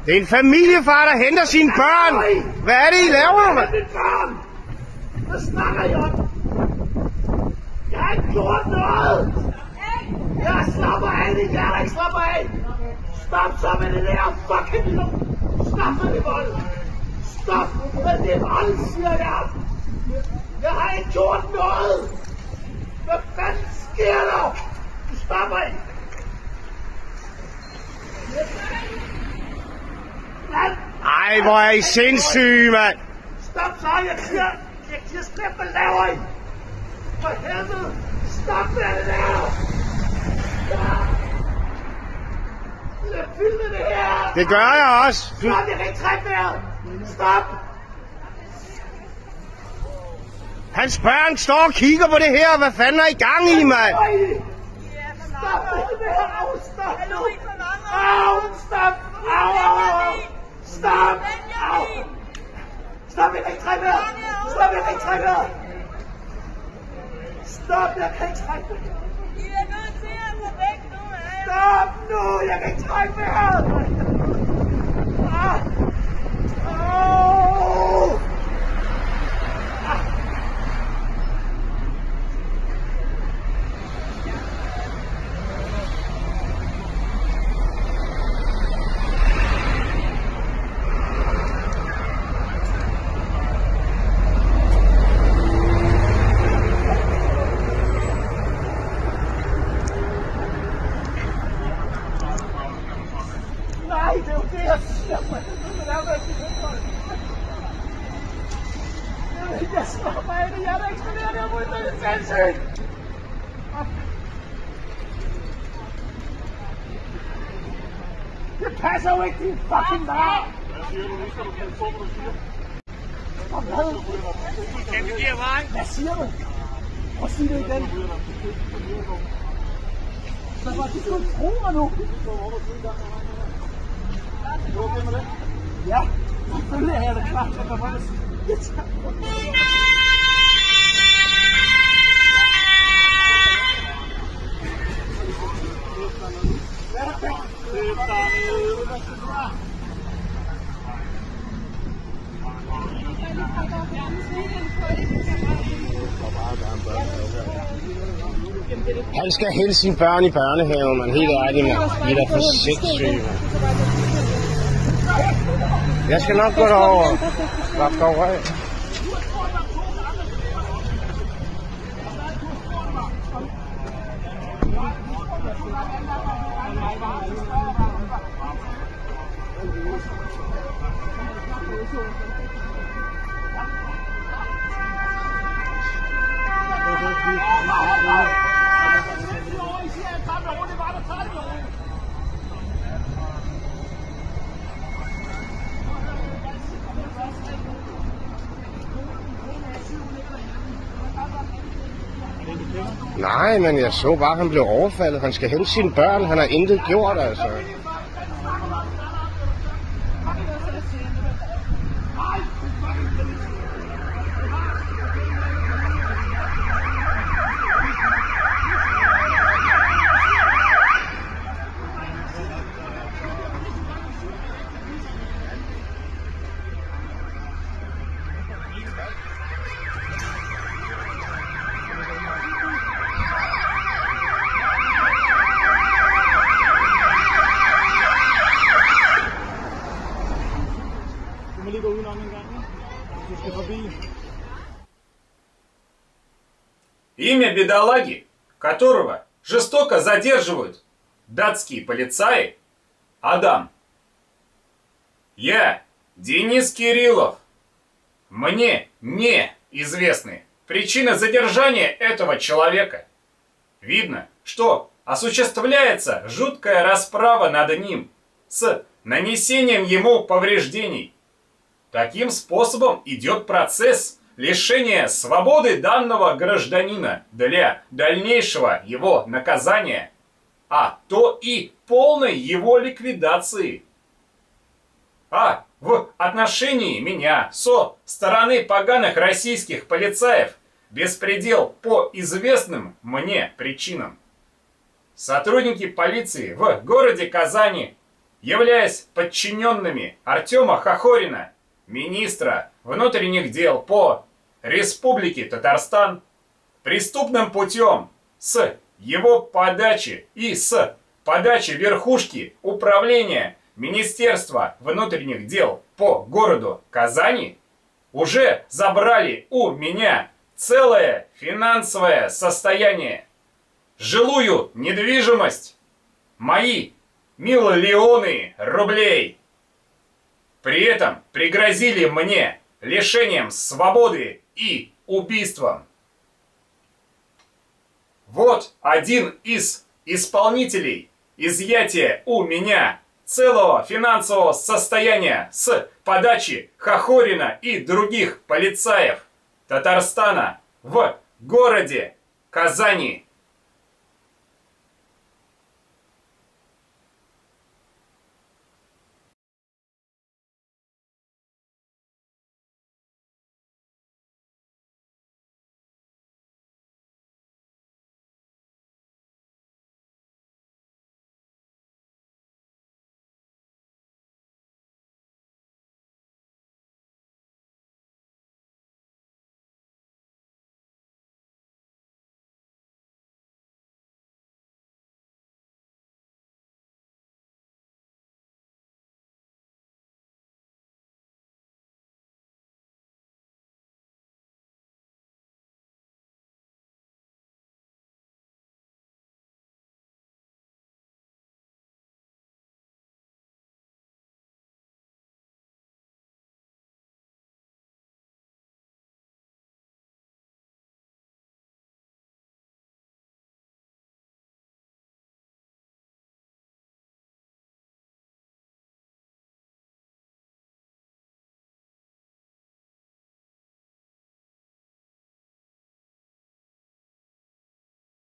Det er en familiefar, der henter sine børn. Hvad er det, I laver? Hvad snakker I om? Jeg har ikke gjort noget! Jeg slapper af, det jeg ikke slapper af! Stop så med det der fucking lort! Stop med det vold! Stop med det vold, siger jeg! Jeg har ikke gjort noget! Hvad fanden sker der? Du stopper ikke! Ej, hvor er I sindssyge, mand! Stop så, jeg siger slip, hvad laver I? For helvede! Stop med det der! Stop! Lad filme det her! Det gør jeg også! Stop, jeg kan ikke trække vejret! Stop! Hans børn står og kigger på det her. Hvad fanden er I gang i, mand? Stop med det her! Au, stop! Au, stop! Au, au, au! Stop! Au! Stop, jeg kan ikke trække vejret! Stop, jeg kan ikke trække vejret! Stop, jeg kan ikke trække vejret! I er nødt til at gå væk nu, Stop nu, jeg kan ikke trække vejret! Au! Nej, det er jo det, jeg siger, man. Jeg slapper af det, jeg er der eksponeret der mod det sindssygt. Det passer jo ikke, din fucking nar. Hvad siger du? Nu skal du passe på, hvad du siger. Hvad? Kan vi give vej? Hvad siger du? Prøv at sige det igen. Hvad var det, du tro mig nu? Ja, selvfølgelig er jeg da klar til at komme op og sige. Han skal hente sine børn i børnehaven, man. Helt ærligt, mand. I er da for sindssyge, mand. Jeg skal nok gå derover. Slap dog af. Nej, men jeg så bare, at han blev overfaldet. Han skal hente sine børn. Han har intet gjort, altså. Имя бедолаги, которого жестоко задерживают датские полицаи, Адам. Я, Денис Кириллов. Мне неизвестны причины задержания этого человека. Видно, что осуществляется жуткая расправа над ним с нанесением ему повреждений. Таким способом идет процесс лишения свободы данного гражданина для дальнейшего его наказания, а то и полной его ликвидации. А в отношении меня со стороны поганых российских полицаев беспредел по известным мне причинам. Сотрудники полиции в городе Казани являясь подчиненными Артема Хохорина, министра внутренних дел по Республике Татарстан, преступным путем с его подачи и с подачи верхушки управления Министерства внутренних дел по городу Казани уже забрали у меня целое финансовое состояние, жилую недвижимость, мои миллионы рублей. При этом пригрозили мне лишением свободы и убийством. Вот один из исполнителей изъятия у меня целого финансового состояния с подачи Хохорина и других полицаев Татарстана в городе Казани.